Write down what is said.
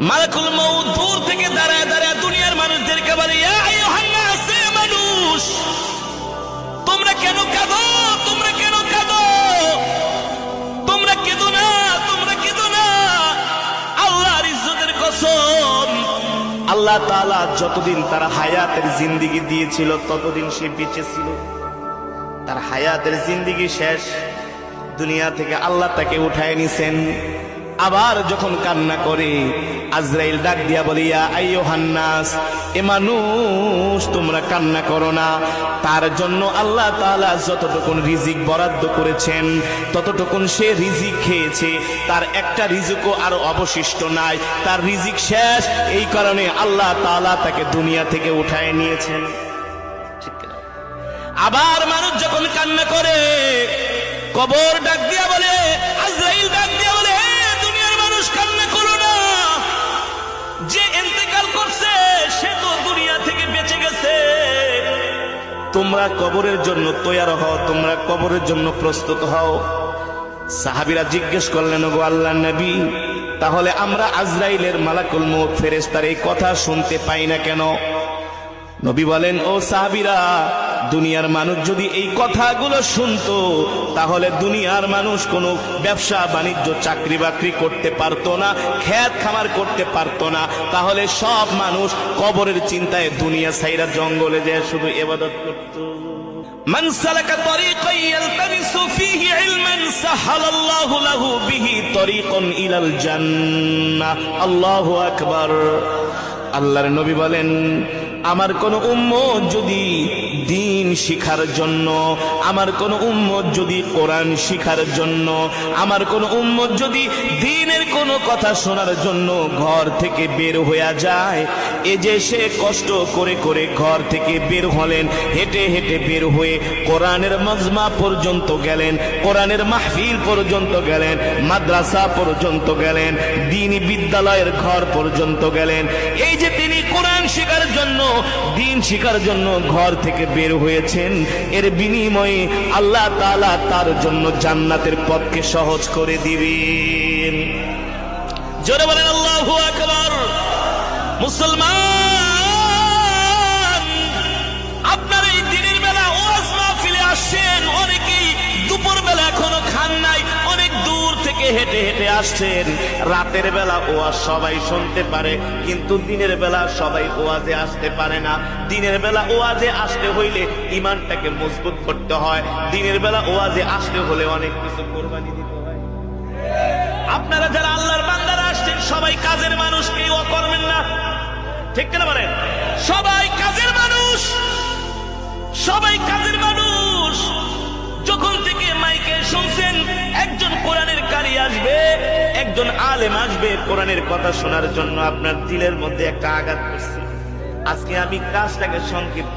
মালাকুল মউত দূর থেকে দাঁড়ায় দাঁড়ায় দুনিয়ার মানুষদেরকে বলে, ইয়া আইয়ুহান নাস, মানুষ তোমরা কেন কাঁদো, তোমরা কেন কাঁদো, তোমরা কেঁদো না, তোমরা কেঁদো না। আল্লাহর ইজ্জতের কসম, আল্লাহ তাআলা যতদিন তার হায়াতের জিন্দেগি দিয়েছিল ততদিন সে বেঁচে ছিল। তার হায়াতের জিন্দেগি শেষ, দুনিয়া থেকে আল্লাহ তাকে উঠায় নিছেন। আবার যখন কান্না করে আজরাইল ডাক দিয়া বলে, ইয়া আইয়ুহান নাস, এ মানুষ তোমরা কান্না করো না। তার জন্য আল্লাহ তাআলা যতটুকুন রিজিক বরাদ্দ করেছেন ততটুকুন সে রিজিক খেয়েছে, তার একটা রিজিকও আর অবশিষ্ট নাই, তার রিজিক শেষ। এই কারণে আল্লাহ তাআলা তাকে দুনিয়া থেকে উঠায় নিয়েছেন। ঠিক না? আবার মানুষ যখন কান্না করে, কবর ডাক দিয়া বলে, আজরাইল ডাক দিয়া বলে, দুনিয়ার মানুষ কান্না করো না, যে ইন্তেকাল করছে সে তো দুনিয়া থেকে বেঁচে গেছে। তোমরা কবরের জন্য তৈয়ার হও, তোমরা কবরের জন্য প্রস্তুত হও। সাহাবীরা জিজ্ঞেস করলেন, গো আল্লাহর নবী, তাহলে আমরা আজরাইলের মালাকুল মউত ফেরেশতার এই কথা শুনতে পাই না কেন? নবী বলেন, ও সাহাবীরা, দুনিয়ার মানুষ যদি এই কথাগুলো শুনতো তাহলে দুনিয়ার মানুষ কোনো ব্যবসা বাণিজ্য চাকরি বাকরি করতে পারতো না, খেত খামার করতে পারতো না। তাহলে সব মানুষ কবরের চিন্তায় দুনিয়া ছাইরা জঙ্গলে যায় শুধু ইবাদত করত। মান সালাকা তরিকান ইয়ালতামিসু ফীহি ইলমান সাহালাল্লাহু লাহু বিহি তরিকান ইলাল জান্নাহ। আল্লাহু আকবার। আল্লাহর নবী বলেন, আমার কোন উম্মত যদি দ্বীন শিখার জন্য, আমার কোন উম্মত যদি কোরআন শিখার জন্য, আমার কোন উম্মত যদি দ্বীনের কোন কথা শোনার জন্য ঘর থেকে বের হয়ে যায়, এ যে সে কষ্ট করে করে ঘর থেকে বের হলেন, হেঁটে হেঁটে বের হয়ে কোরআনের মজমা পর্যন্ত গেলেন, কোরআনের মাহফিল পর্যন্ত গেলেন, মাদ্রাসা পর্যন্ত গেলেন, দ্বীনি বিদ্যালয়ের ঘর পর্যন্ত গেলেন, এই যে তিনি কোরআন শেখার জন্য, দ্বীন শিখার জন্য ঘর থেকে বের হয়েছেন, এর বিনিময়ে আল্লাহ তাআলা তার জন্য জান্নাতের পথকে সহজ করে দিবেন। জোরে বলেন আল্লাহু আকবার। মুসলমান, আপনার এই দিনের বেলা ওয়াজ মাহফিলে আসছেন, অনেকেই দুপুর বেলা এখনো খান নাই, অনেক দূর থেকে হেঁটে হেঁটে আসছেন। রাতের বেলা ওয়াজ সবাই শুনতে পারে, কিন্তু দিনের বেলা সবাই ওয়াজে আসতে পারে না। দিনের বেলা ওয়াজে আসতে হইলে ঈমানটাকে মজবুত করতে হয়, দিনের বেলা ওয়াজে আসতে হলে অনেক কিছু কোরবানি দিতে হয়। আপনারা যারা আল্লাহর বান্দারা আসছেন সবাই কাজের মানুষ, কেউ করবেন না, ঠিক কিনা বলেন? সবাই কাজের মানুষ, সবাই কাজের মানুষ। যখন থেকে মাইকে শুনছেন একজন কোরআনের কারি আসবে, একজন আলেম আসবে কোরআনের কথা শোনার জন্য, আপনার দিলের মধ্যে একটা আঘাত করছে। আজকে আমি কাজটাকে সংক্ষিপ্ত